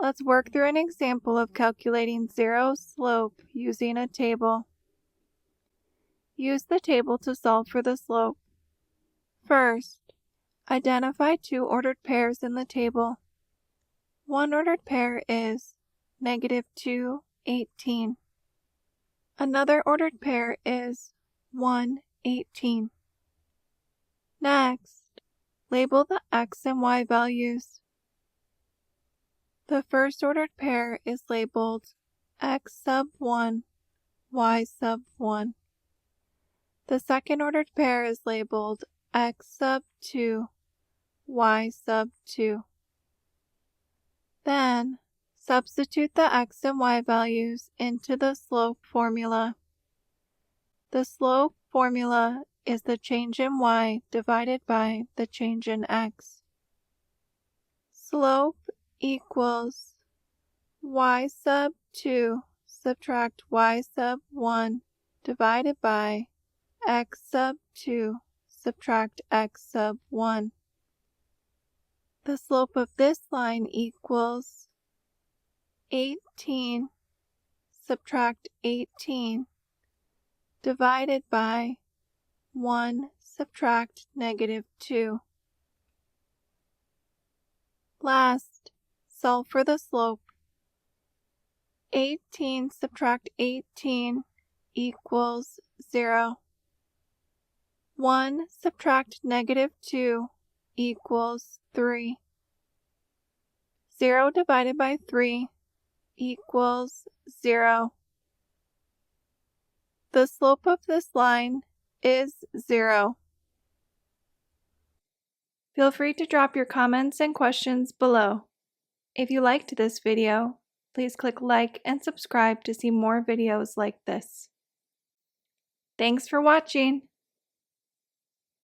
Let's work through an example of calculating zero slope using a table. Use the table to solve for the slope. First, identify two ordered pairs in the table. One ordered pair is -2, 18. Another ordered pair is 1, 18. Next, label the x and y values. The first ordered pair is labeled x sub 1, y sub 1. The second ordered pair is labeled x sub 2, y sub 2. Then, substitute the x and y values into the slope formula. The slope formula is the change in y divided by the change in x. Slope equals y sub 2 subtract y sub 1 divided by x sub 2 subtract x sub 1. The slope of this line equals 18 subtract 18 divided by 1 subtract -2. Last, solve for the slope. 18 subtract 18 equals 0. 1 subtract -2 equals 3. 0 divided by 3 equals 0. The slope of this line is 0. Feel free to drop your comments and questions below. If you liked this video, please click like and subscribe to see more videos like this. Thanks for watching!